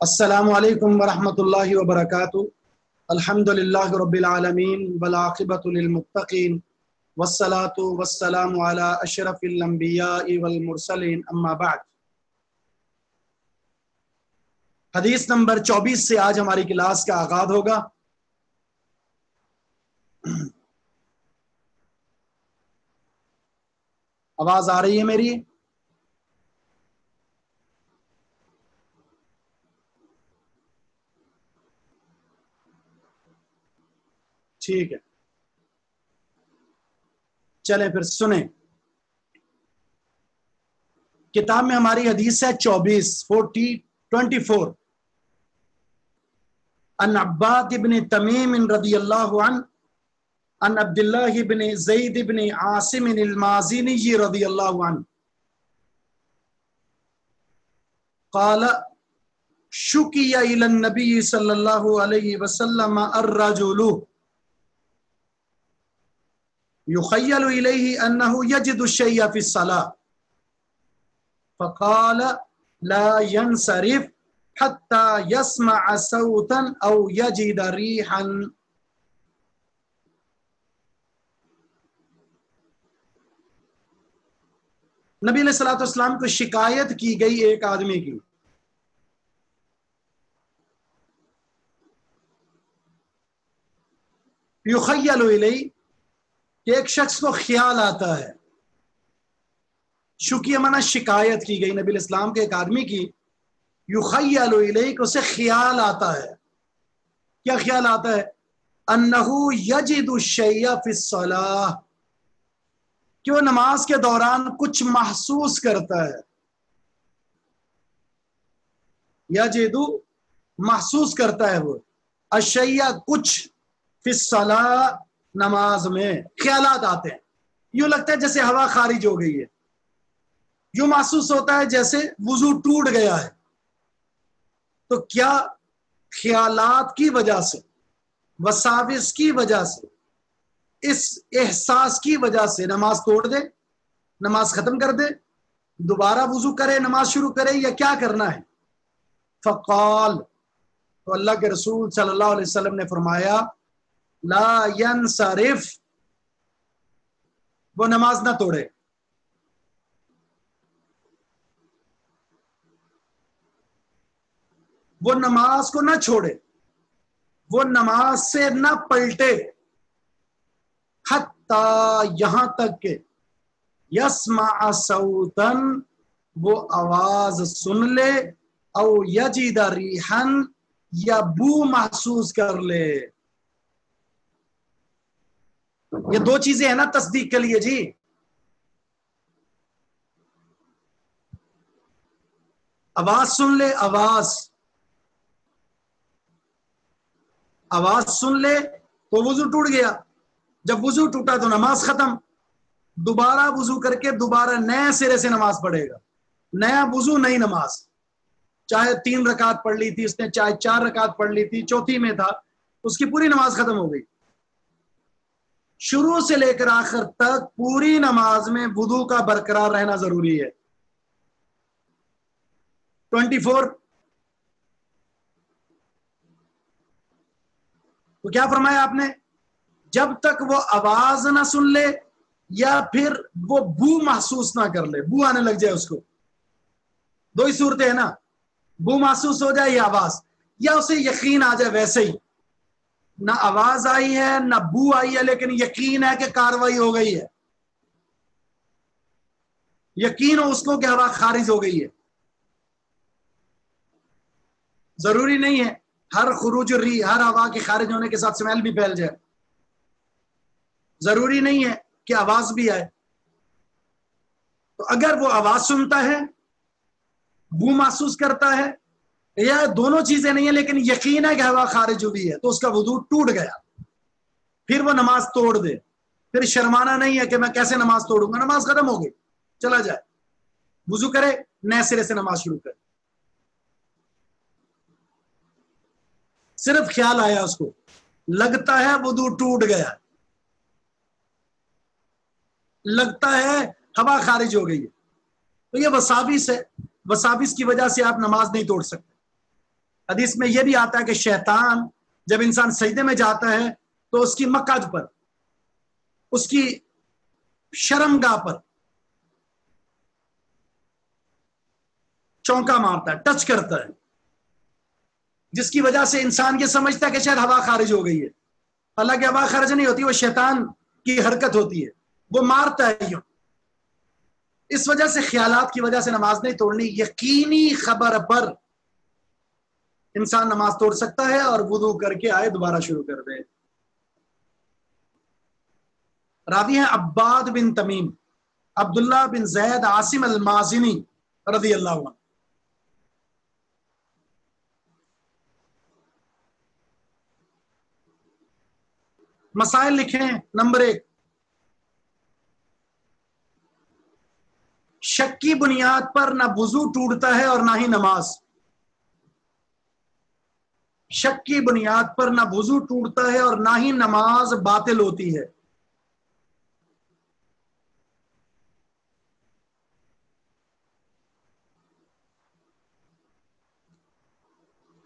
السلام علیکم ورحمۃ اللہ وبرکاتہ۔ الحمدللہ رب العالمین والعاقبۃ للمتقین والصلاة والسلام علی اشرف الانبیاء والمرسلین، اما بعد۔ حدیث نمبر 24 سے آج ہماری کلاس کا آغاز ہوگا۔ آواز آ رہی ہے میری؟ ٹھیک ہے، چلیں پھر سنیں۔ کتاب میں ہماری حدیث ہے 24 ان عباد بن تمیم رضی اللہ عنہ ان عبداللہ بن زید بن عاصم المازنی رضی اللہ عنہ قال شکی الی النبی صلی اللہ علیہ وسلم الرجل يخيل إليه أنه يجد الشيء في الصلاة فقال لا ينصرف حتى يسمع صوتا أو يجد ريحا۔ نبی علیہ الصلوۃ والسلام کو شکایت کی گئی ایک آدمی کی، یخیل الیہ، کہ ایک شخص کو خیال آتا ہے۔ شکیہ معنی شکایت کی گئی نبی علیہ السلام کے ایک آدمی کی، یخیل الیہ، کہ اسے خیال آتا ہے۔ کیا خیال آتا ہے؟ انہ یجد الشیء فی الصلاۃ، کہ وہ نماز کے دوران کچھ محسوس کرتا ہے۔ یجد محسوس کرتا ہے وہ، الشیء کچھ، فی الصلاۃ نماز میں خیالات آتے ہیں۔ یوں لگتا ہے جیسے ہوا خارج ہو گئی ہے، یوں محسوس ہوتا ہے جیسے وضو ٹوٹ گیا ہے۔ تو کیا خیالات کی وجہ سے، وساوس کی وجہ سے، اس احساس کی وجہ سے نماز توڑ دے، نماز ختم کر دے، دوبارہ وضو کرے، نماز شروع کرے، یا کیا کرنا ہے؟ فقال، تو اللہ کے رسول صلی اللہ علیہ وسلم نے فرمایا لا ینصرف، وہ نماز نہ توڑے۔ وہ نماز کو نہ چھوڑے، وہ نماز سے نہ پلٹے، حتی، یہاں تک کہ یسمع صوتا، وہ آواز سن لے، او یجد ریحا، یا بو محسوس کر لے۔ یہ دو چیزیں ہیں نا تصدیق کے لیے جی۔ آواز سن لے، آواز سن لے تو وضو ٹوٹ گیا، جب وضو ٹوٹا تو نماز ختم، دوبارہ وضو کر کے دوبارہ نئے سرے سے نماز پڑھے گا، نیا وضو نئی نماز۔ چاہے 3 رکعت پڑھ لی تھی اس نے، چاہے 4 رکعت پڑھ لی تھی، چوتھی میں تھا، اس کی پوری نماز ختم ہو گئی۔ شروع سے لے کر آخر تک پوری نماز میں وضو کا برقرار رہنا ضروری ہے۔ 24 تو کیا فرمایا آپ نے؟ جب تک وہ آواز نہ سن لے یا پھر وہ بو محسوس نہ کر لے، بو آنے لگ جائے اس کو، دو ہی صورتیں ہیں نا، بو محسوس ہو جائے یا آواز، یا اسے یقین آ جائے ویسے ہی، نہ آواز آئی ہے نہ بو آئی ہے لیکن یقین ہے کہ کاروائی ہو گئی ہے، یقین ہو اس کو کہ ہوا خارج ہو گئی ہے۔ ضروری نہیں ہے ہر خروج ری، ہر ہوا کے خارج ہونے کے ساتھ سمیل بھی پھیل جائے، ضروری نہیں ہے کہ آواز بھی آئے۔ تو اگر وہ آواز سنتا ہے، بو محسوس کرتا ہے، یا دونوں چیزیں نہیں ہیں لیکن یقین ہے کہ ہوا خارج ہوئی ہے، تو اس کا وضو ٹوٹ گیا، پھر وہ نماز توڑ دے۔ پھر شرمانا نہیں ہے کہ میں کیسے نماز توڑوں گا، نماز ختم ہو گئی، چلا جائے، وضو کرے، نئے سرے سے نماز شروع کرے۔ صرف خیال آیا اس کو، لگتا ہے وضو ٹوٹ گیا، لگتا ہے ہوا خارج ہو گئی ہے، تو یہ وساوس ہے، وساوس کی وجہ سے آپ نماز نہیں توڑ سکتے۔ حدیث میں یہ بھی آتا ہے کہ شیطان جب انسان سجدے میں جاتا ہے تو اس کی مقعد پر، اس کی شرمگاہ پر چونکا مارتا ہے، ٹچ کرتا ہے، جس کی وجہ سے انسان یہ سمجھتا ہے کہ شاید ہوا خارج ہو گئی ہے، حالانکہ ہوا خارج نہیں ہوتی، وہ شیطان کی حرکت ہوتی ہے، وہ مارتا ہے یوں۔ اس وجہ سے خیالات کی وجہ سے نماز نہیں توڑنی، یقینی خبر پر انسان نماز توڑ سکتا ہے اور وضو کر کے آئے دوبارہ شروع کر دے۔ راوی ہیں عباد بن تمیم، عبداللہ بن زید عاصم المازنی رضی اللہ عنہ۔ مسائل لکھیں۔ نمبر 1، شک کی بنیاد پر نہ وضو ٹوٹتا ہے اور نہ ہی نماز۔ شک کی بنیاد پر نہ وضو ٹوٹتا ہے اور نہ ہی نماز باطل ہوتی ہے۔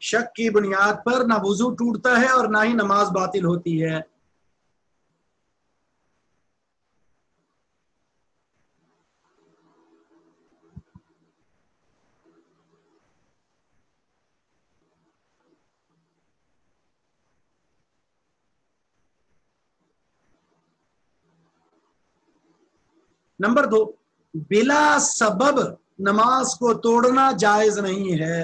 شک کی بنیاد پر نہ وضو ٹوٹتا ہے اور نہ ہی نماز باطل ہوتی ہے۔ نمبر 2، بلا سبب نماز کو توڑنا جائز نہیں ہے۔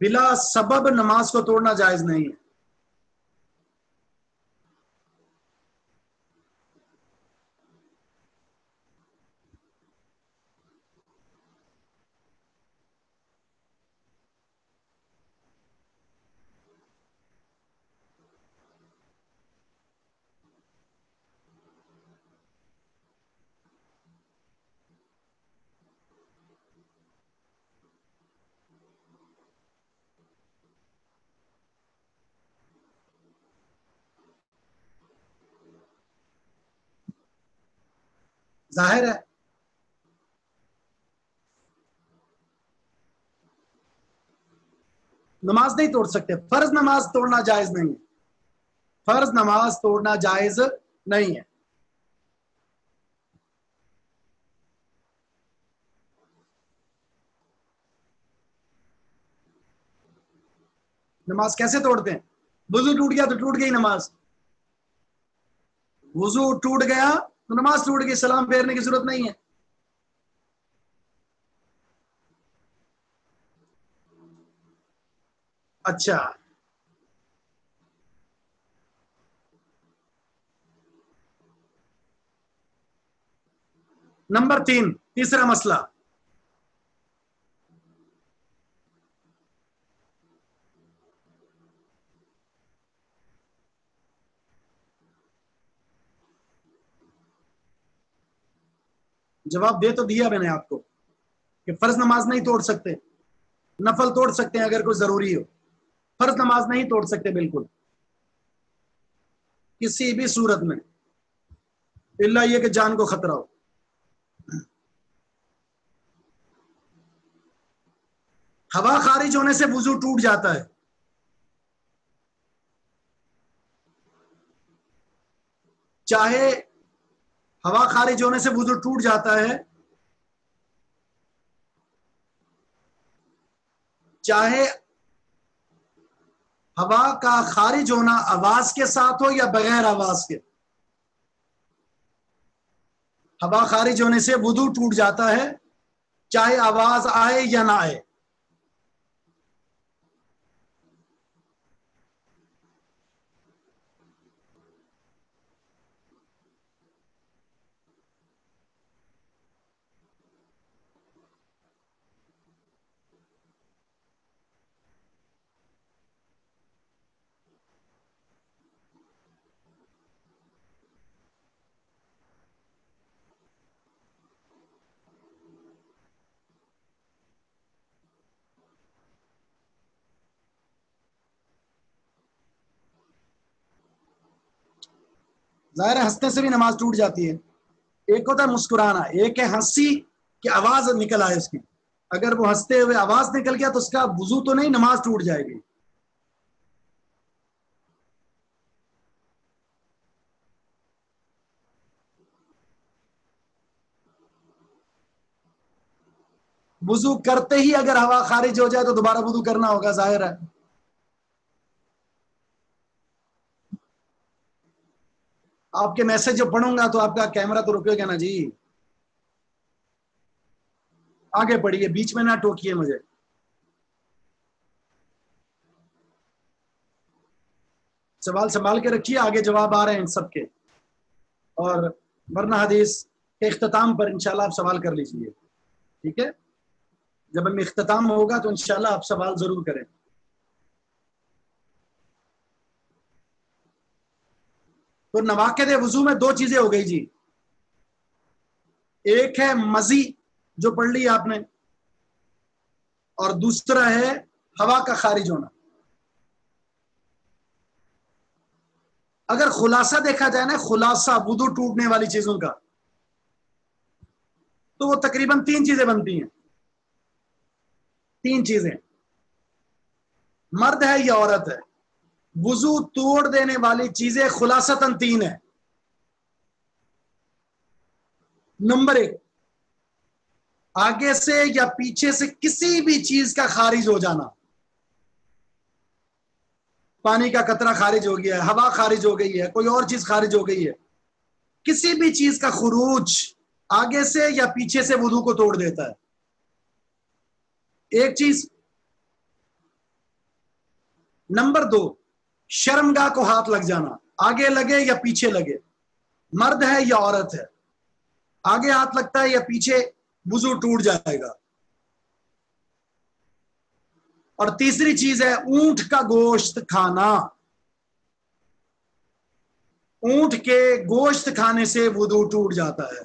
بلا سبب نماز کو توڑنا جائز نہیں ہے۔ ظاہر ہے نماز نہیں توڑ سکتے، فرض نماز توڑنا جائز نہیں ہے، فرض نماز توڑنا جائز نہیں ہے۔ نماز کیسے توڑتے ہیں؟ وضو ٹوٹ گیا تو ٹوٹ گئی نماز، وضو ٹوٹ گیا تو نماز ٹوٹ گئی، سلام پھیرنے کی ضرورت نہیں ہے۔ اچھا، نمبر 3، تیسرا مسئلہ، جواب دے تو دیا میں نے آپ کو کہ فرض نماز نہیں توڑ سکتے، نفل توڑ سکتے ہیں اگر کوئی ضروری ہو، فرض نماز نہیں توڑ سکتے بالکل کسی بھی صورت میں، الا یہ کہ جان کو خطرہ ہو۔ ہوا خارج ہونے سے وضو ٹوٹ جاتا ہے، چاہے ہوا خارج ہونے سے وضو ٹوٹ جاتا ہے، چاہے ہوا کا خارج ہونا آواز کے ساتھ ہو یا بغیر آواز کے، ہوا خارج ہونے سے وضو ٹوٹ جاتا ہے چاہے آواز آئے یا نہ آئے۔ ظاہر ہے ہنسنے سے بھی نماز ٹوٹ جاتی ہے، ایک ہوتا ہے مسکرانا، ایک ہے ہنسی کہ آواز نکل آئے اس کی. اگر وہ ہنستے ہوئے آواز نکل گیا تو اس کا وضو تو نہیں، نماز ٹوٹ جائے گی. وضو کرتے ہی اگر ہوا خارج ہو جائے تو دوبارہ وضو کرنا ہوگا، ظاہر ہے. آپ کے میسج جو پڑھوں گا تو آپ کا کیمرہ تو رکے گا نا جی. آگے پڑھیے، بیچ میں نہ ٹوکیے مجھے. سوال سنبھال کے رکھیے، آگے جواب آ رہے ہیں ان سب کے. اور ورنہ حدیث کے اختتام پر انشاءاللہ آپ سوال کر لیجیے، ٹھیک ہے؟ جب ہم اختتام ہوگا تو انشاءاللہ آپ سوال ضرور کریں. تو نواقض وضو میں 2 چیزیں ہو گئی جی. ایک ہے مزی جو پڑھ لی آپ نے، اور دوسرا ہے ہوا کا خارج ہونا. اگر خلاصہ دیکھا جائے نا، خلاصہ وضو ٹوٹنے والی چیزوں کا، تو وہ تقریباً 3 چیزیں بنتی ہیں. 3 چیزیں، مرد ہے یا عورت ہے، وضو توڑ دینے والی چیزیں خلاصتاً 3 ہیں. نمبر 1، آگے سے یا پیچھے سے کسی بھی چیز کا خارج ہو جانا. پانی کا قطرہ خارج ہو گیا ہے، ہوا خارج ہو گئی ہے، کوئی اور چیز خارج ہو گئی ہے. کسی بھی چیز کا خروج آگے سے یا پیچھے سے وضو کو توڑ دیتا ہے. ایک چیز. نمبر 2، شرمگاہ کو ہاتھ لگ جانا، آگے لگے یا پیچھے لگے، مرد ہے یا عورت ہے، آگے ہاتھ لگتا ہے یا پیچھے، وضو ٹوٹ جائے گا. اور تیسری چیز ہے اونٹ کا گوشت کھانا. اونٹ کے گوشت کھانے سے وضو ٹوٹ جاتا ہے.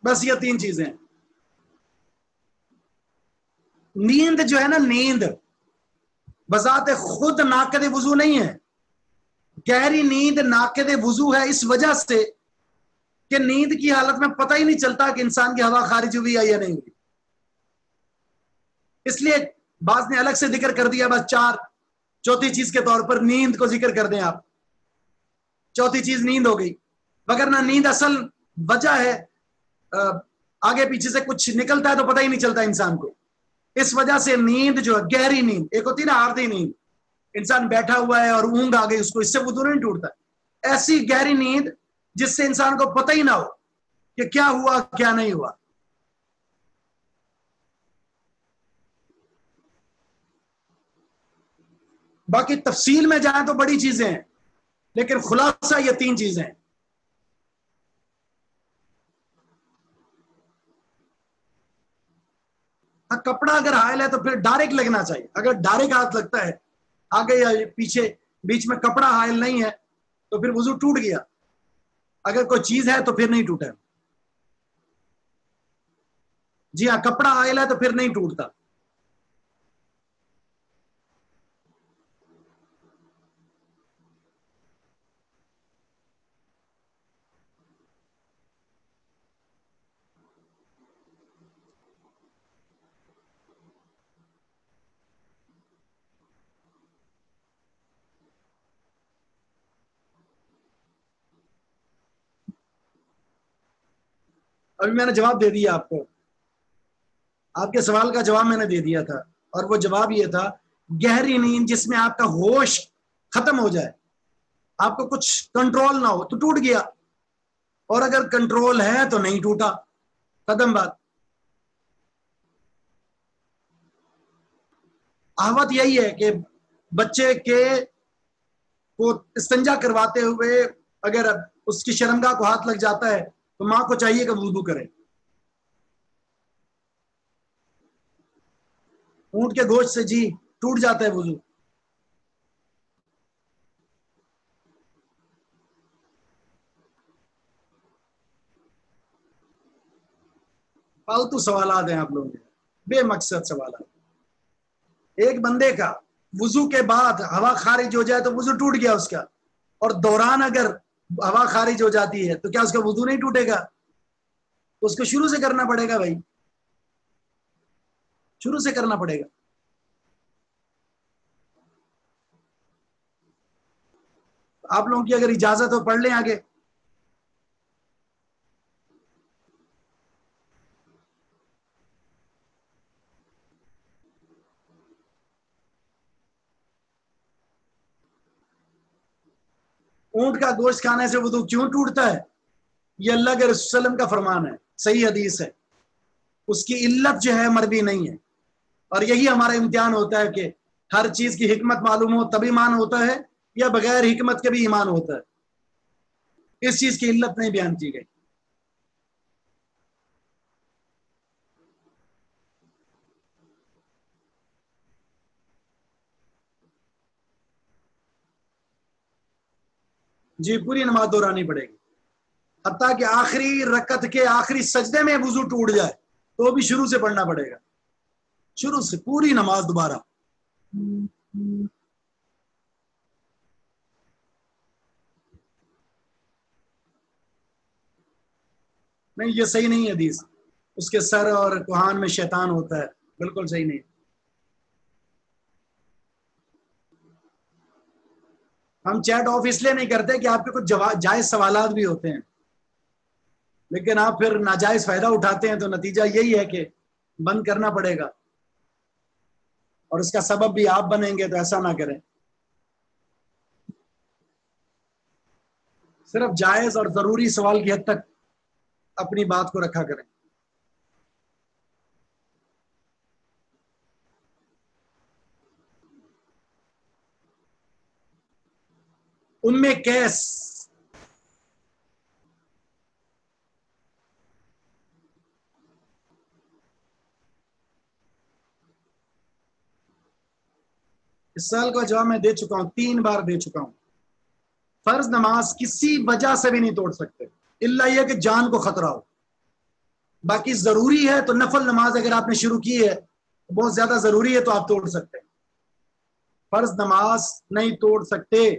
بس یہ 3 چیزیں. نیند جو ہے نا، نیند بذات خود ناقض وضو نہیں ہے. گہری نیند ناقض وضو ہے اس وجہ سے کہ نیند کی حالت میں پتہ ہی نہیں چلتا کہ انسان کی ہوا خارج ہوئی ہے یا نہیں ہوئی. اس لیے بعض نے الگ سے ذکر کر دیا، بس 4. چوتھی چیز کے طور پر نیند کو ذکر کر دیں آپ، چوتھی چیز نیند ہو گئی. وگرنہ نیند اصل وجہ ہے، آگے پیچھے سے کچھ نکلتا ہے تو پتہ ہی نہیں چلتا انسان کو. اس وجہ سے نیند جو ہے، گہری نیند، ایک ہوتی ہے نا عارضی نیند، انسان بیٹھا ہوا ہے اور اونگ آ گئی اس کو، اس سے وضو نہیں ٹوٹتا. ایسی گہری نیند جس سے انسان کو پتہ ہی نہ ہو کہ کیا ہوا کیا نہیں ہوا. باقی تفصیل میں جائیں تو بڑی چیزیں ہیں، لیکن خلاصہ یہ 3 چیزیں ہیں. کپڑا اگر حائل ہے تو پھر ڈائریکٹ لگنا چاہیے. اگر ڈائریکٹ ہاتھ لگتا ہے آگے یا پیچھے، بیچ میں کپڑا حائل نہیں ہے تو پھر وضو ٹوٹ گیا. اگر کوئی چیز ہے تو پھر نہیں ٹوٹا. جی ہاں، کپڑا حائل ہے تو پھر نہیں ٹوٹتا. ابھی میں نے جواب دے دیا آپ کو، آپ کے سوال کا جواب میں نے دے دیا تھا، اور وہ جواب یہ تھا گہری نیند جس میں آپ کا ہوش ختم ہو جائے، آپ کو کچھ کنٹرول نہ ہو تو ٹوٹ گیا، اور اگر کنٹرول ہے تو نہیں ٹوٹا. ختم بات. احوت یہی ہے کہ بچے کے کو استنجا کرواتے ہوئے اگر اس کی شرمگاہ کو ہاتھ لگ جاتا ہے تو ماں کو چاہیے کہ وضو کرے. اونٹ کے گوشت سے جی ٹوٹ جاتا ہے وضو. فالتو سوالات ہیں آپ لوگوں کے، بے مقصد سوالات. ایک بندے کا وضو کے بعد ہوا خارج ہو جائے تو وضو ٹوٹ گیا اس کا، اور دوران اگر ہوا خارج ہو جاتی ہے تو کیا اس کا وضو نہیں ٹوٹے گا؟ اس کو شروع سے کرنا پڑے گا بھائی، شروع سے کرنا پڑے گا۔ آپ لوگوں کی اگر اجازت ہو پڑھ لیں آگے۔ اونٹ کا گوشت کھانے سے وضو کیوں ٹوٹتا ہے؟ یہ اللہ کے رسول صلی اللہ علیہ وسلم کا فرمان ہے، صحیح حدیث ہے، اس کی علت جو ہے مروی نہیں ہے، اور یہی ہمارا امتحان ہوتا ہے کہ ہر چیز کی حکمت معلوم ہو تب ایمان ہوتا ہے، یا بغیر حکمت کے بھی ایمان ہوتا ہے۔ اس چیز کی علت نہیں بیان کی گئی۔ جی پوری نماز دہرانی پڑے گی، حتیٰ کہ آخری رکعت کے آخری سجدے میں وضو ٹوٹ جائے تو بھی شروع سے پڑھنا پڑے گا، شروع سے پوری نماز دوبارہ۔ نہیں یہ صحیح نہیں ہے حدیث، اس کے سر اور کوہان میں شیطان ہوتا ہے، بالکل صحیح نہیں۔ ہم چیٹ آف اس لیے نہیں کرتے کہ آپ کے کچھ جائز سوالات بھی ہوتے ہیں، لیکن آپ پھر ناجائز فائدہ اٹھاتے ہیں تو نتیجہ یہی ہے کہ بند کرنا پڑے گا، اور اس کا سبب بھی آپ بنیں گے، تو ایسا نہ کریں۔ صرف جائز اور ضروری سوال کی حد تک اپنی بات کو رکھا کریں۔ قیس اس سوال کا جواب میں دے چکا ہوں، 3 بار دے چکا ہوں۔ فرض نماز کسی وجہ سے بھی نہیں توڑ سکتے، الا یہ کہ جان کو خطرہ ہو۔ باقی ضروری ہے تو نفل نماز اگر آپ نے شروع کی ہے بہت زیادہ ضروری ہے تو آپ توڑ سکتے ہیں، فرض نماز نہیں توڑ سکتے۔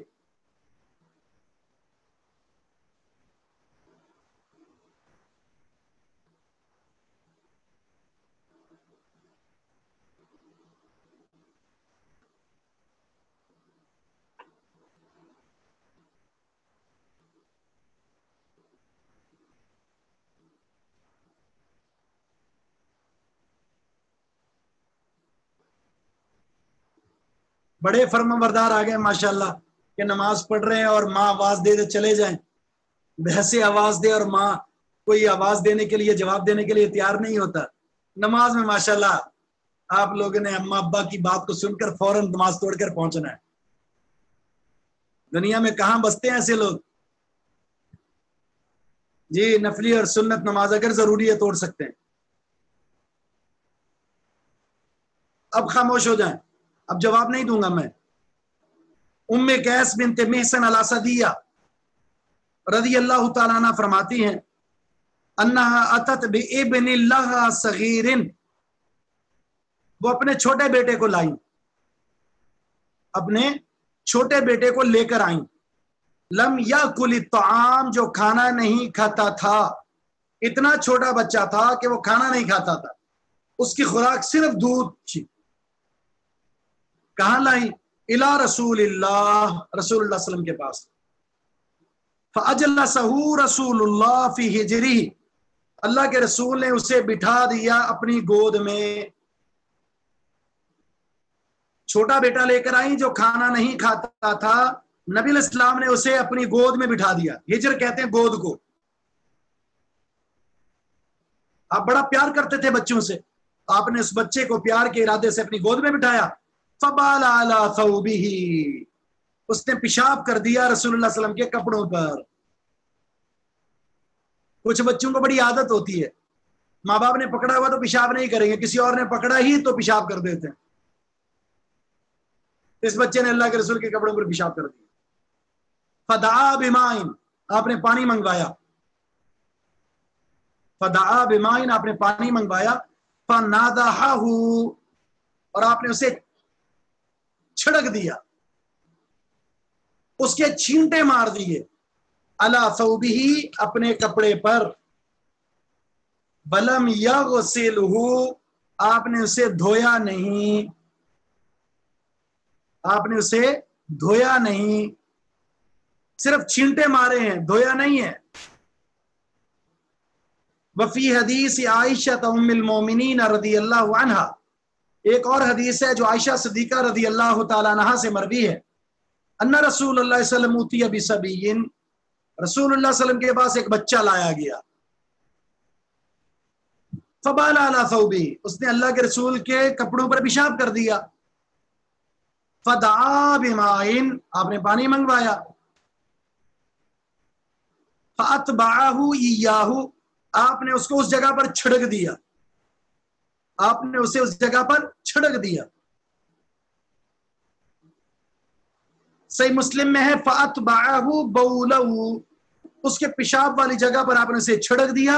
بڑے فرما بردار آ گئے ماشاءاللہ کہ نماز پڑھ رہے ہیں اور ماں آواز دے دے چلے جائیں، ویسے آواز دے اور ماں کوئی آواز دینے کے لیے جواب دینے کے لیے تیار نہیں ہوتا۔ نماز میں ماشاءاللہ آپ لوگوں نے اماں ابا کی بات کو سن کر فوراً نماز توڑ کر پہنچنا ہے۔ دنیا میں کہاں بستے ہیں ایسے لوگ؟ جی نفلی اور سنت نماز اگر ضروری ہے توڑ سکتے ہیں۔ اب خاموش ہو جائیں، اب جواب نہیں دوں گا میں۔ ام قیس بنت محصن الاسدیہ رضی اللہ تعالیٰ عنہ فرماتی ہیں انہا اتت بابن لہا صغیر، وہ اپنے چھوٹے بیٹے کو لائیں، اپنے چھوٹے بیٹے کو لے کر آئیں، لم یاکل الطعام، جو کھانا نہیں کھاتا تھا، اتنا چھوٹا بچہ تھا کہ وہ کھانا نہیں کھاتا تھا، اس کی خوراک صرف دودھ تھی۔ کہاں لائیں؟ الی رسول اللہ، رسول اللہ صلی اللہ علیہ وسلم کے پاس۔ فاجلسہ رسول اللہ فی حجرہ، اللہ کے رسول نے اسے بٹھا دیا اپنی گود میں۔ چھوٹا بیٹا لے کر آئیں جو کھانا نہیں کھاتا تھا، نبی علیہ السلام نے اسے اپنی گود میں بٹھا دیا۔ ہجر کہتے ہیں گود کو۔ آپ بڑا پیار کرتے تھے بچوں سے، آپ نے اس بچے کو پیار کے ارادے سے اپنی گود میں بٹھایا۔ فبال علی ثوبہ، اس نے پیشاب کر دیا رسول اللہ صلی اللہ علیہ وسلم کے کپڑوں پر۔ کچھ بچوں کو بڑی عادت ہوتی ہے، ماں باپ نے پکڑا ہوا تو پیشاب نہیں کریں گے، کسی اور نے پکڑا ہی تو پیشاب کر دیتے ہیں۔ اس بچے نے اللہ کے رسول کے کپڑوں پر پیشاب کر دیا۔ فدعا بماء، آپ نے پانی منگوایا۔ فدعا بماء، آپ نے پانی منگوایا۔ فنادحہ، اور آپ نے اسے چھڑک دیا، اس کے چھینٹے مار دیے۔ علی ثوبہ اپنے کپڑے پر، ولم یغسلہ آپ نے اسے دھویا نہیں، آپ نے اسے دھویا نہیں، صرف چھینٹے مارے ہیں، دھویا نہیں ہے۔ وفی حدیث عائشہ ام المومنین رضی اللہ عنہا، ایک اور حدیث ہے جو عائشہ صدیقہ رضی اللہ تعالیٰ عنہا سے مروی ہے، ان رسول اللہ صلی اللہ علیہ وسلم اوتی بصبی، رسول اللہ صلی اللہ علیہ وسلم کے پاس ایک بچہ لایا گیا، فبال علی ثوبہ اس نے اللہ کے رسول کے کپڑوں پر پیشاب کر دیا، فدعا بماء آپ نے پانی منگوایا، فاتبعہ ایاہ آپ نے اس کو اس جگہ پر چھڑک دیا، آپ نے اسے اس جگہ پر چھڑک دیا۔ صحیح مسلم میں ہے فاتبعہ بولہ اس کے پیشاب والی جگہ پر آپ نے اسے چھڑک دیا،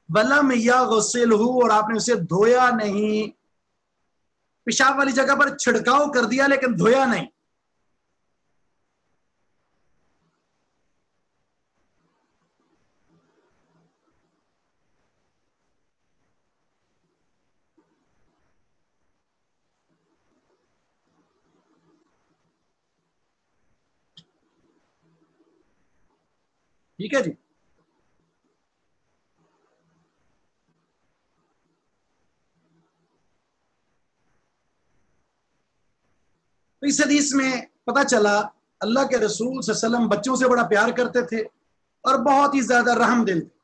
ولم یغسلہ اور آپ نے اسے دھویا نہیں، پیشاب والی جگہ پر چھڑکاؤ کر دیا لیکن دھویا نہیں۔ ٹھیک ہے جی، تو اس حدیث میں پتہ چلا اللہ کے رسول صلی اللہ علیہ وسلم بچوں سے بڑا پیار کرتے تھے اور بہت ہی زیادہ رحم دل تھے۔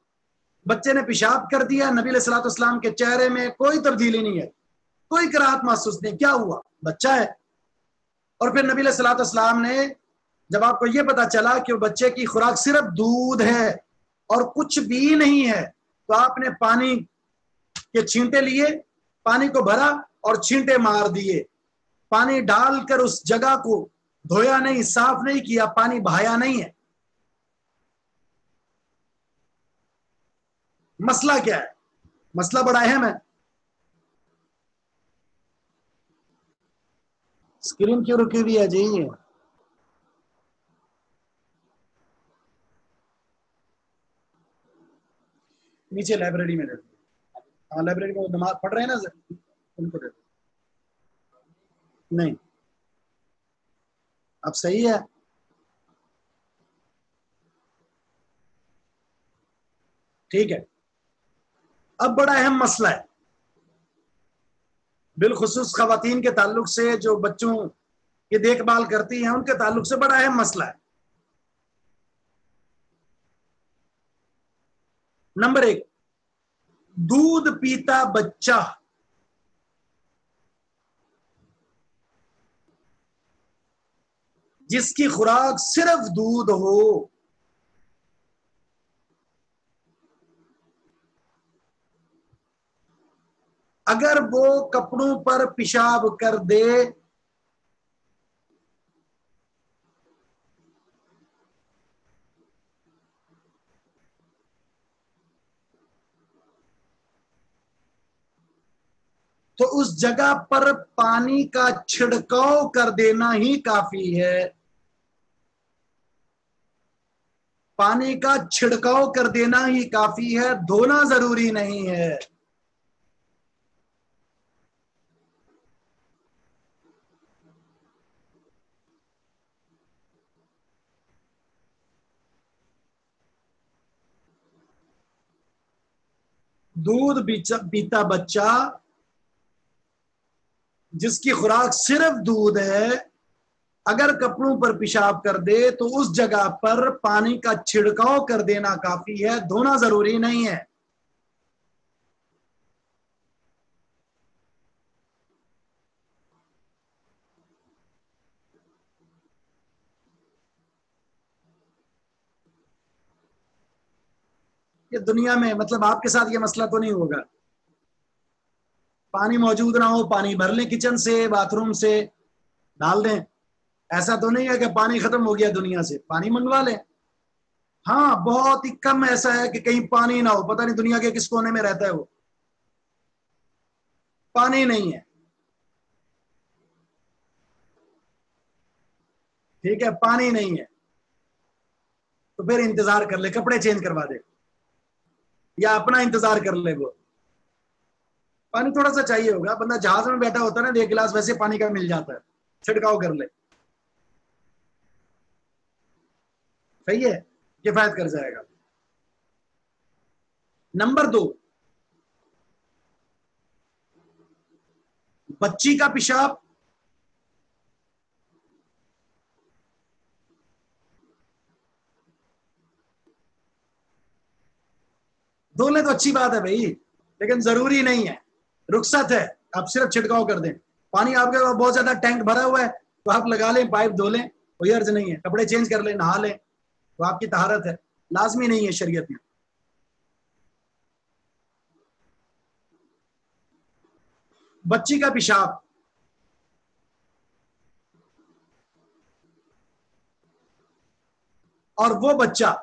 بچے نے پیشاب کر دیا، نبی علیہ الصلوۃ والسلام کے چہرے میں کوئی تبدیلی نہیں ہے، کوئی کراہت محسوس نہیں، کیا ہوا؟ بچہ ہے۔ اور پھر نبی علیہ الصلوۃ والسلام نے جب آپ کو یہ پتا چلا کہ وہ بچے کی خوراک صرف دودھ ہے اور کچھ بھی نہیں ہے، تو آپ نے پانی کے چھینٹے لیے، پانی کو بھرا اور چھینٹے مار دیے، پانی ڈال کر اس جگہ کو دھویا نہیں، صاف نہیں کیا، پانی بہایا نہیں ہے۔ مسئلہ کیا ہے؟ مسئلہ بڑا اہم ہے۔ اسکرین کیوں رکی ہوئی ہے جی؟ نیچے لائبریری میں رہتے، ہاں لائبریری میں نماز پڑھ رہے ہیں نا، ان کو دیتے نہیں۔ اب صحیح ہے، ٹھیک ہے۔ اب بڑا اہم مسئلہ ہے، بالخصوص خواتین کے تعلق سے جو بچوں کی دیکھ بھال کرتی ہیں، ان کے تعلق سے بڑا اہم مسئلہ ہے۔ نمبر ایک، دودھ پیتا بچہ جس کی خوراک صرف دودھ ہو، اگر وہ کپڑوں پر پیشاب کر دے تو اس جگہ پر پانی کا چھڑکاؤ کر دینا ہی کافی ہے، پانی کا چھڑکاؤ کر دینا ہی کافی ہے، دھونا ضروری نہیں ہے۔ دودھ پیتا بچہ جس کی خوراک صرف دودھ ہے، اگر کپڑوں پر پیشاب کر دے تو اس جگہ پر پانی کا چھڑکاؤ کر دینا کافی ہے، دھونا ضروری نہیں ہے۔ یہ دنیا میں مطلب آپ کے ساتھ یہ مسئلہ تو نہیں ہوگا، پانی موجود نہ ہو، پانی بھر لیں کچن سے، باتھ روم سے ڈال دیں، ایسا تو نہیں ہے کہ پانی ختم ہو گیا دنیا سے، پانی منگوا لیں۔ ہاں بہت ہی کم ایسا ہے کہ کہیں پانی نہ ہو، پتہ نہیں دنیا کے کس کونے میں رہتا ہے وہ، پانی نہیں ہے، ٹھیک ہے، پانی نہیں ہے، تو تو پھر انتظار کر لے, کپڑے چینج کروا دے یا اپنا انتظار کر لے. وہ پانی تھوڑا سا چاہیے ہوگا, بندہ جہاز میں بیٹھا ہوتا ہے نا, 1 گلاس ویسے پانی کا مل جاتا ہے, چھڑکاؤ کر لے, صحیح ہے, کفایت کر جائے گا. نمبر 2, بچی کا پیشاب دھو لیں تو اچھی بات ہے بھائی, لیکن ضروری نہیں ہے, رخصت ہے, آپ صرف چھڑکاؤ کر دیں. پانی آپ کے بہت زیادہ ٹینک بھرا ہوا ہے تو آپ لگا لیں, پائپ دھو لیں, کوئی عرض نہیں ہے. کپڑے چینج کر لیں, نہا لیں, تو آپ کی طہارت ہے, لازمی نہیں ہے شریعت میں. بچی کا پیشاب اور وہ بچہ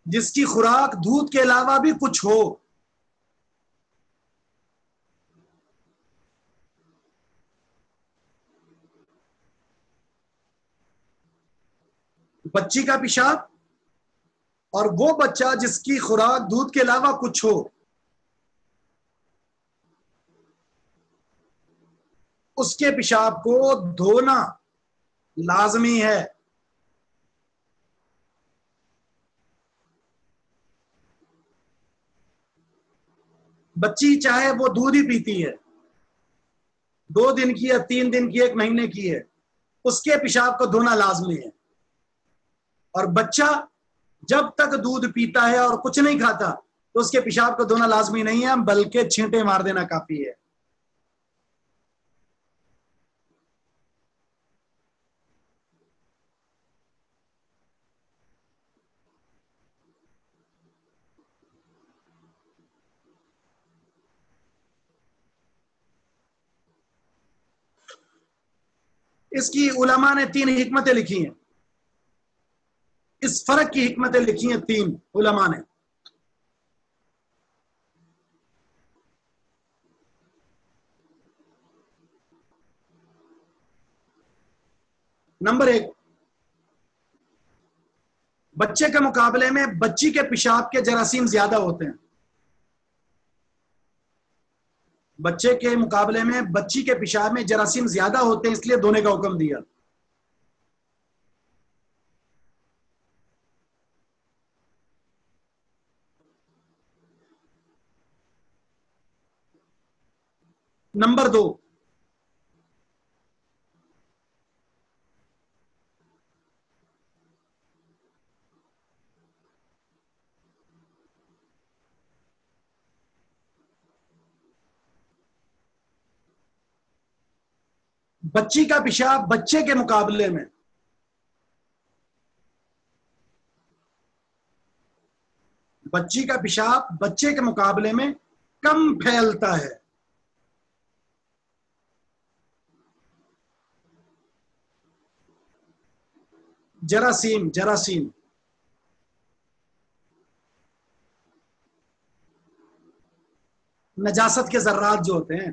جس کی خوراک دودھ کے علاوہ بھی کچھ ہو, بچی کا پیشاب اور وہ بچہ جس کی خوراک دودھ کے علاوہ کچھ ہو, اس کے پیشاب کو دھونا لازمی ہے. بچی چاہے وہ دودھ ہی پیتی ہے, 2 دن کی ہے, 3 دن کی, 1 مہینے کی ہے, اس کے پیشاب کو دھونا لازمی ہے. اور بچہ جب تک دودھ پیتا ہے اور کچھ نہیں کھاتا تو اس کے پیشاب کو دھونا لازمی نہیں ہے, بلکہ چھینٹے مار دینا کافی ہے. اس کی علماء نے 3 حکمتیں لکھی ہیں, اس فرق کی حکمتیں لکھی ہیں 3 علماء نے. نمبر 1, بچے کے مقابلے میں بچی کے پیشاب کے جراثیم زیادہ ہوتے ہیں. بچے کے مقابلے میں بچی کے پیشاب میں جراثیم زیادہ ہوتے ہیں, اس لیے دھونے کا حکم دیا. نمبر 2, بچی کا پیشاب بچے کے مقابلے میں بچی کا پیشاب بچے کے مقابلے میں کم پھیلتا ہے. جراثیم نجاست کے ذرات جو ہوتے ہیں,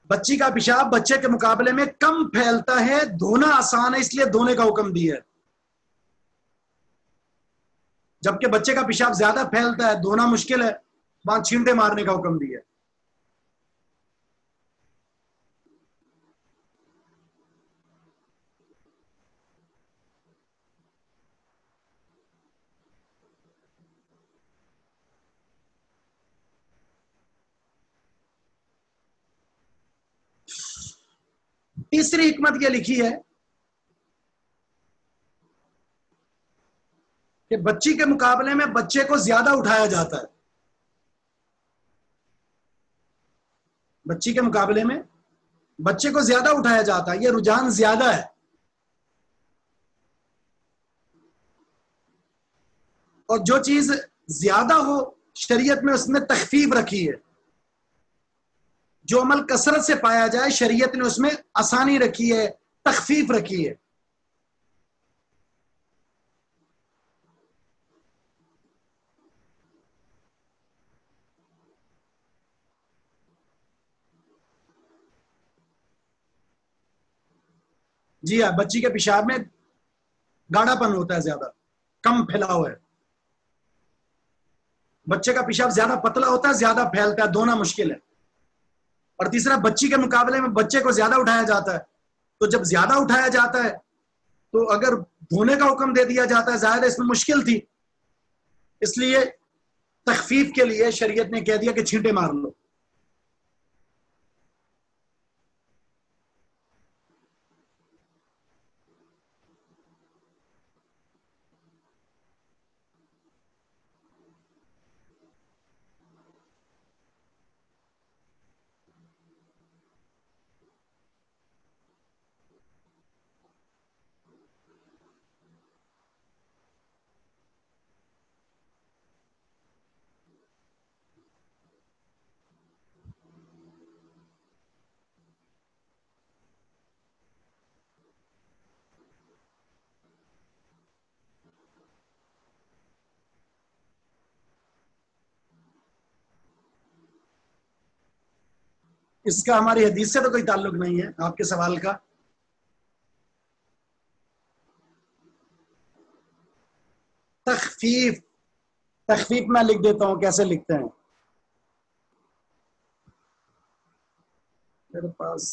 بچی کا پیشاب بچے کے مقابلے میں کم پھیلتا ہے, دھونا آسان ہے, اس لیے دھونے کا حکم دیا ہے. جبکہ بچے کا پیشاب زیادہ پھیلتا ہے, دھونا مشکل ہے, وہاں چھینٹے مارنے کا حکم دیا ہے. تیسری حکمت یہ لکھی ہے کہ بچی کے مقابلے میں بچے کو زیادہ اٹھایا جاتا ہے. بچی کے مقابلے میں بچے کو زیادہ اٹھایا جاتا ہے, یہ رجحان زیادہ ہے. اور جو چیز زیادہ ہو شریعت میں اس میں تخفیف رکھی ہے. جو عمل کثرت سے پایا جائے شریعت نے اس میں آسانی رکھی ہے, تخفیف رکھی ہے. جی ہاں، بچی کے پیشاب میں گاڑھا پن ہوتا ہے، زیادہ کم پھیلاؤ ہے. بچے کا پیشاب زیادہ پتلا ہوتا ہے، زیادہ پھیلتا ہے، دھونا مشکل ہے. اور تیسرا، بچی کے مقابلے میں بچے کو زیادہ اٹھایا جاتا ہے. تو جب زیادہ اٹھایا جاتا ہے تو اگر دھونے کا حکم دے دیا جاتا ہے، ظاہر ہے اس میں مشکل تھی، اس لیے تخفیف کے لیے شریعت نے کہہ دیا کہ چھینٹے مار لو. اس کا ہماری حدیث سے تو کوئی تعلق نہیں ہے، آپ کے سوال کا. تخفیف، تخفیف میں لکھ دیتا ہوں، کیسے لکھتے ہیں. میرے پاس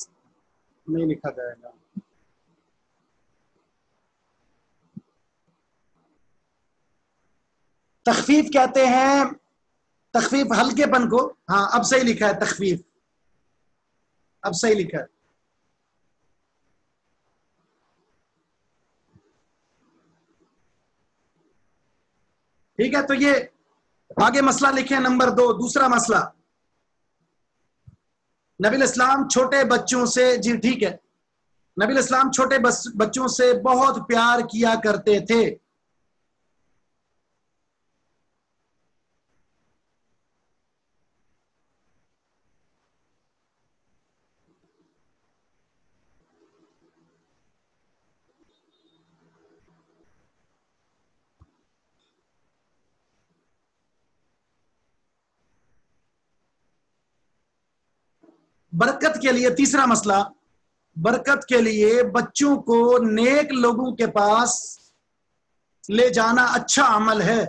نہیں لکھا جائے گا. تخفیف کہتے ہیں، تخفیف ہلکے پن کو. ہاں اب صحیح لکھا ہے، تخفیف اب صحیح لکھا ہے. ٹھیک ہے، تو یہ آگے مسئلہ لکھیں. نمبر 2، دوسرا مسئلہ، نبی الاسلام چھوٹے بچوں سے، جی ٹھیک ہے، نبی الاسلام چھوٹے بچوں سے بہت پیار کیا کرتے تھے. برکت کے لیے، تیسرا مسئلہ، برکت کے لیے بچوں کو نیک لوگوں کے پاس لے جانا اچھا عمل ہے.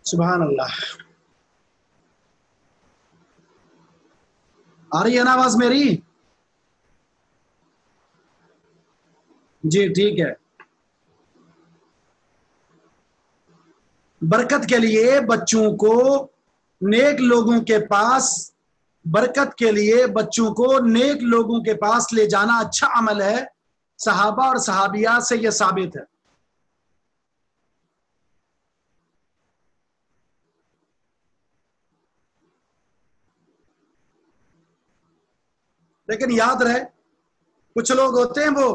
سبحان اللہ. آ رہی ہے نا آواز میری؟ جی ٹھیک ہے. برکت کے لیے بچوں کو نیک لوگوں کے پاس، برکت کے لیے بچوں کو نیک لوگوں کے پاس لے جانا اچھا عمل ہے. صحابہ اور صحابیات سے یہ ثابت ہے. لیکن یاد رہے، کچھ لوگ ہوتے ہیں وہ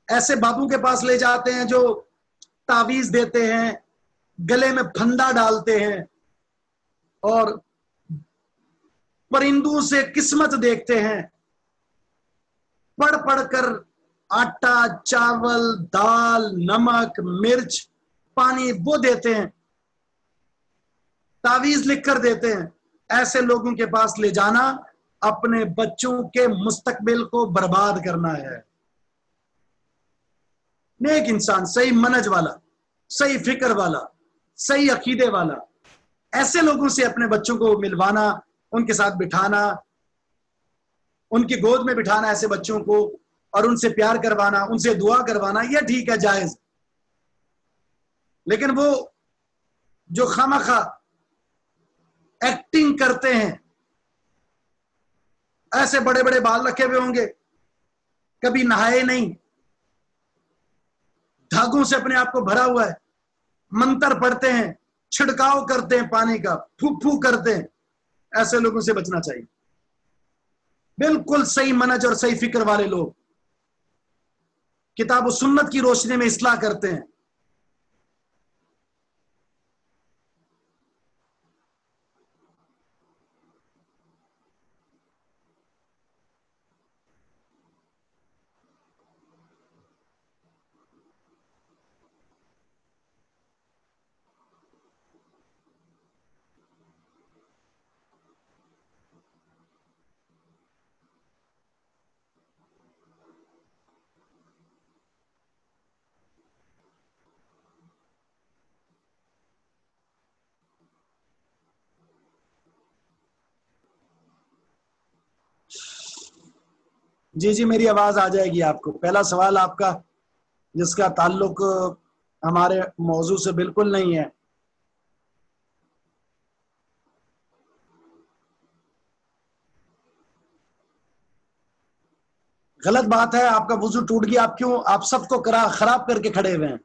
ایسے بابوں کے پاس لے جاتے ہیں جو تعویذ دیتے ہیں، گلے میں پھندا ڈالتے ہیں، اور پرندوں سے قسمت دیکھتے ہیں. پڑھ پڑھ کر آٹا، چاول، دال، نمک، مرچ، پانی وہ دیتے ہیں، تعویذ لکھ کر دیتے ہیں. ایسے لوگوں کے پاس لے جانا اپنے بچوں کے مستقبل کو برباد کرنا ہے. نیک انسان، صحیح منہج والا، صحیح فکر والا، صحیح عقیدے والا، ایسے لوگوں سے اپنے بچوں کو ملوانا، ان کے ساتھ بٹھانا، ان کی گود میں بٹھانا ایسے بچوں کو، اور ان سے پیار کروانا، ان سے دعا کروانا، یہ ٹھیک ہے، جائز. لیکن وہ جو خواہ ایکٹنگ کرتے ہیں، ایسے بڑے بڑے بال رکھے ہوئے ہوں گے، کبھی نہائے نہیں، دھاگوں سے اپنے آپ کو بھرا ہوا ہے، منتر پڑھتے ہیں، چھڑکاؤ کرتے ہیں پانی کا، پھو پھو کرتے ہیں. ایسے لوگوں سے بچنا چاہیے. بالکل صحیح منہج اور صحیح فکر والے لوگ کتاب و سنت کی روشنی میں اصلاح کرتے ہیں. جی جی میری آواز آ جائے گی آپ کو. پہلا سوال آپ کا جس کا تعلق ہمارے موضوع سے بالکل نہیں ہے. غلط بات ہے، آپ کا وضو ٹوٹ گیا، آپ کیوں آپ سب کو خراب کر کے کھڑے ہوئے ہیں؟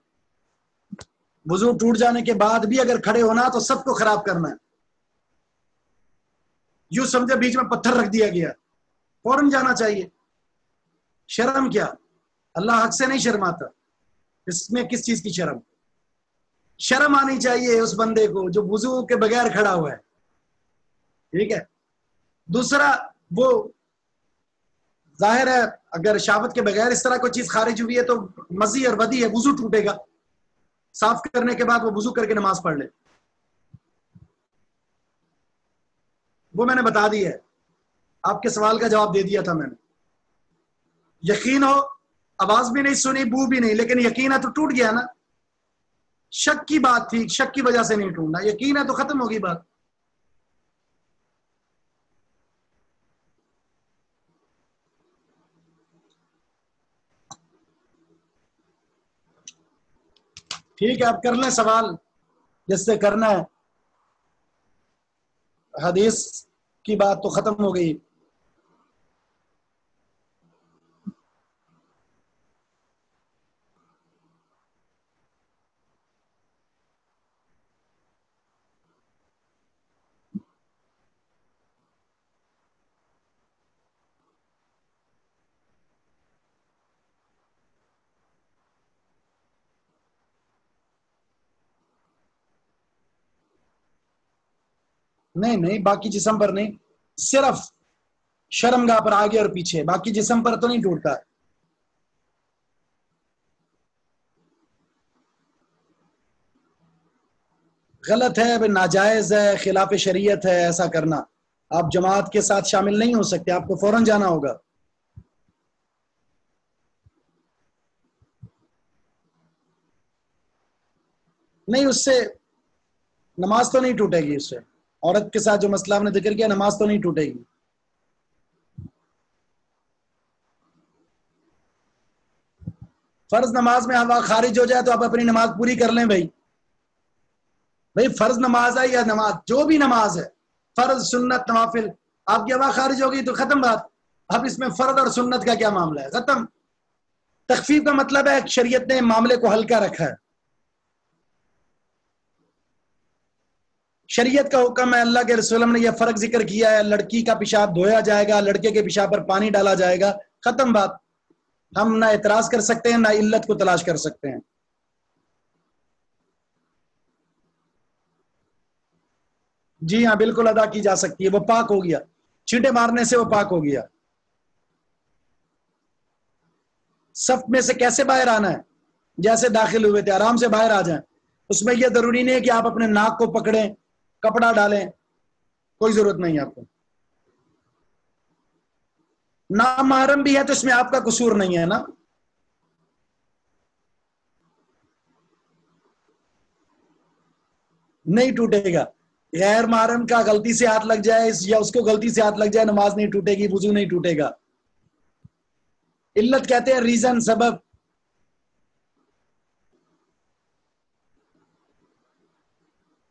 وضو ٹوٹ جانے کے بعد بھی اگر کھڑے ہونا تو سب کو خراب کرنا ہے. یوں سمجھے بیچ میں پتھر رکھ دیا گیا، فوراً جانا چاہیے. شرم کیا؟ اللہ حق سے نہیں شرماتا. اس میں کس چیز کی شرم؟ شرم آنی چاہیے اس بندے کو جو وضو کے بغیر کھڑا ہوا ہے. ٹھیک ہے. دوسرا، وہ ظاہر ہے اگر شہوت کے بغیر اس طرح کوئی چیز خارج ہوئی ہے تو مزی اور ودی ہے، وضو ٹوٹے گا. صاف کرنے کے بعد وہ وضو کر کے نماز پڑھ لے. وہ میں نے بتا دی ہے، آپ کے سوال کا جواب دے دیا تھا میں نے. یقین ہو، آواز بھی نہیں سنی، بو بھی نہیں، لیکن یقین ہے تو ٹوٹ گیا نا. شک کی بات تھی، شک کی وجہ سے نہیں ٹوٹنا. یقین ہے تو ختم ہوگی بات. ٹھیک ہے، آپ کر لیں سوال جس سے کرنا ہے. حدیث کی بات تو ختم ہو گئی. نہیں نہیں، باقی جسم پر نہیں، صرف شرمگاہ پر آگے اور پیچھے، باقی جسم پر تو نہیں ٹوٹتا. غلط ہے، ناجائز ہے، خلاف شریعت ہے ایسا کرنا. آپ جماعت کے ساتھ شامل نہیں ہو سکتے، آپ کو فوراً جانا ہوگا. نہیں، اس سے نماز تو نہیں ٹوٹے گی. اس سے عورت کے ساتھ جو مسئلہ آپ نے ذکر کیا، نماز تو نہیں ٹوٹے گی. فرض نماز میں ہوا خارج ہو جائے تو آپ اپنی نماز پوری کر لیں. بھائی فرض نماز ہے یا نماز جو بھی نماز ہے، فرض سنت نوافل، آپ کی ہوا خارج ہوگی تو ختم بات. اب اس میں فرض اور سنت کا کیا معاملہ ہے؟ ختم. تخفیف کا مطلب ہے شریعت نے معاملے کو ہلکا رکھا ہے. شریعت کا حکم ہے، اللہ کے رسول نے یہ فرق ذکر کیا ہے، لڑکی کا پیشاب دھویا جائے گا، لڑکے کے پیشاب پر پانی ڈالا جائے گا. ختم بات. ہم نہ اعتراض کر سکتے ہیں نہ علت کو تلاش کر سکتے ہیں. جی ہاں بالکل ادا کی جا سکتی ہے، وہ پاک ہو گیا، چھینٹے مارنے سے وہ پاک ہو گیا. صف میں سے کیسے باہر آنا ہے؟ جیسے داخل ہوئے تھے آرام سے باہر آ جائیں. اس میں یہ ضروری نہیں ہے کہ آپ اپنے ناک کو پکڑیں، کپڑا ڈالیں، کوئی ضرورت نہیں ہے آپ کو. نامحرم بھی ہے تو اس میں آپ کا قصور نہیں ہے نا. نہیں ٹوٹے گا. غیر محرم کا غلطی سے ہاتھ لگ جائے یا اس کو غلطی سے ہاتھ لگ جائے، نماز نہیں ٹوٹے گی، وضو نہیں ٹوٹے گا. علت کہتے ہیں ریزن، سبب.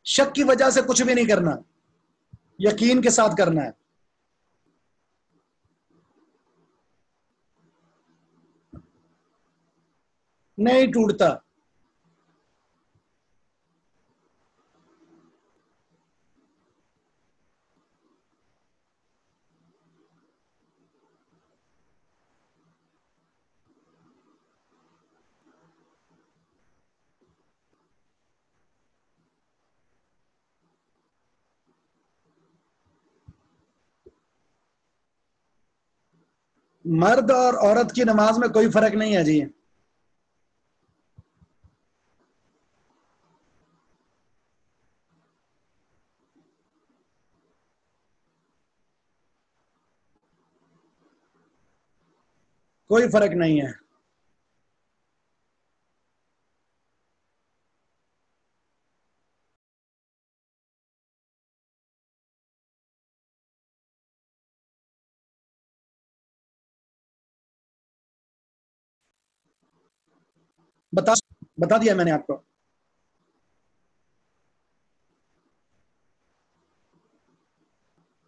شک کی وجہ سے کچھ بھی نہیں کرنا، یقین کے ساتھ کرنا ہے. نہیں ٹوٹتا. مرد اور عورت کی نماز میں کوئی فرق نہیں ہے جی. کوئی فرق نہیں ہے. بتا دیا میں نے آپ کو.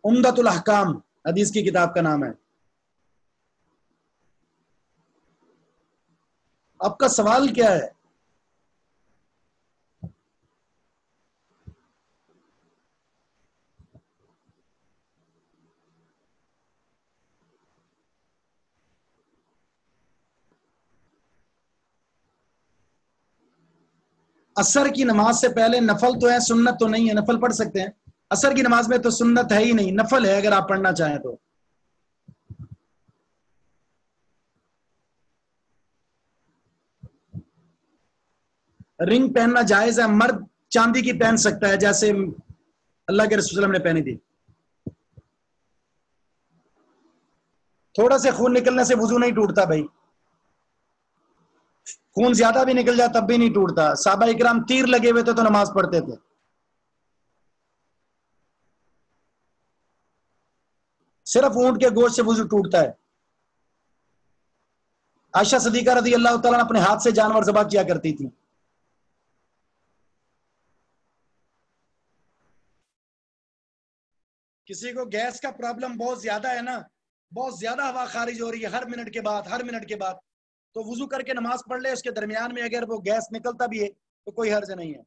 عمدۃ الاحکام حدیث کی کتاب کا نام ہے. آپ کا سوال کیا ہے؟ عصر کی نماز سے پہلے نفل تو ہے، سنت تو نہیں ہے. نفل پڑھ سکتے ہیں. عصر کی نماز میں تو سنت ہے ہی نہیں، نفل ہے اگر آپ پڑھنا چاہیں تو. رنگ پہننا جائز ہے. مرد چاندی کی پہن سکتا ہے جیسے اللہ کے رسول صلی اللہ علیہ وسلم نے پہنی تھی. تھوڑا سے خون نکلنے سے وضو نہیں ٹوٹتا بھائی. خون زیادہ بھی نکل جائے تب بھی نہیں ٹوٹتا. صحابہ اکرام تیر لگے ہوئے تھے تو نماز پڑھتے تھے. صرف اونٹ کے گوشت سے وضو ٹوٹتا ہے. عائشہ صدیقہ رضی اللہ تعالیٰ نے اپنے ہاتھ سے جانور ذبح کیا کرتی تھی. کسی کو گیس کا پرابلم بہت زیادہ ہے نا، بہت زیادہ ہوا خارج ہو رہی ہے ہر منٹ کے بعد، تو وضو کر کے نماز پڑھ لے. اس کے درمیان میں اگر وہ گیس نکلتا بھی ہے تو کوئی حرج نہیں ہے.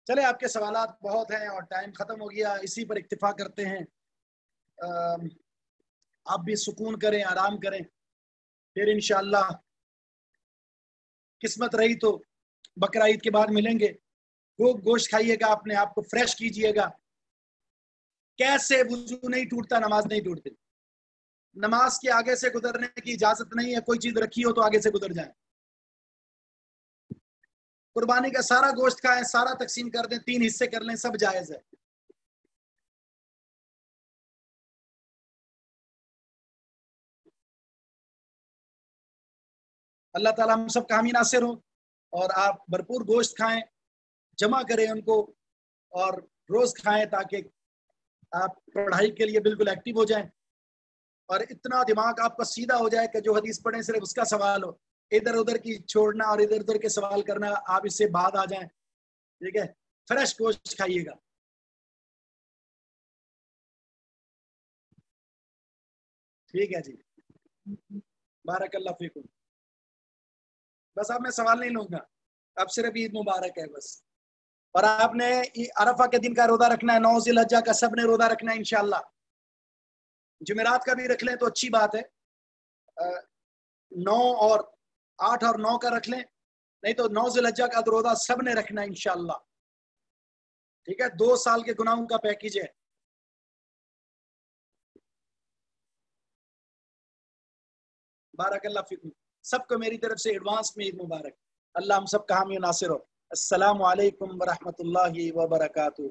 چلے آپ کے سوالات بہت ہیں اور ٹائم ختم ہو گیا، اسی پر اکتفا کرتے ہیں. آپ بھی سکون کریں، آرام کریں. پھر انشاءاللہ قسمت رہی تو بقرہ عید کے بعد ملیں گے. وہ گوشت کھائیے گا، اپنے آپ کو فریش کیجئے گا. کیسے وضو نہیں ٹوٹتا، نماز نہیں ٹوٹتی. نماز کے آگے سے گزرنے کی اجازت نہیں ہے. کوئی چیز رکھی ہو تو آگے سے گزر جائیں. قربانی کا سارا گوشت کھائیں، سارا تقسیم کر دیں، 3 حصے کر لیں، سب جائز ہے. اللہ تعالیٰ ہم سب کا حامی ناصر ہو، اور آپ بھرپور گوشت کھائیں، جمع کریں ان کو، اور روز کھائیں تاکہ آپ پڑھائی کے لیے بالکل ایکٹیو ہو جائیں، اور اتنا دماغ آپ کا سیدھا ہو جائے کہ جو حدیث پڑھیں صرف اس کا سوال ہو. ادھر ادھر کی چھوڑنا اور ادھر ادھر کے سوال کرنا، آپ اس سے بعد آ جائیں. ٹھیک ہے، فریش گوشت کھائیے گا. ٹھیک ہے جی، بارک اللہ فیکم. بس اب میں سوال نہیں لوں گا، اب صرف عید مبارک ہے بس. اور آپ نے عرفہ کے دن کا روزہ رکھنا ہے، 9 ذی الحجہ کا سب نے روزہ رکھنا ہے انشاءاللہ. جمعرات کا بھی رکھ لیں تو اچھی بات ہے. 9 اور 8 اور 9 کا رکھ لیں، نہیں تو 9 ذی الحجہ کا روزہ سب نے رکھنا ہے انشاءاللہ. ٹھیک ہے، 2 سال کے گناہوں کا پیکیج ہے. بارک اللہ فیکم. سب کو میری طرف سے ایڈوانس میں عید مبارک. اللہ ہم سب کا حامی و ناصر ہو. السلام علیکم ورحمۃ اللہ وبرکاتہ.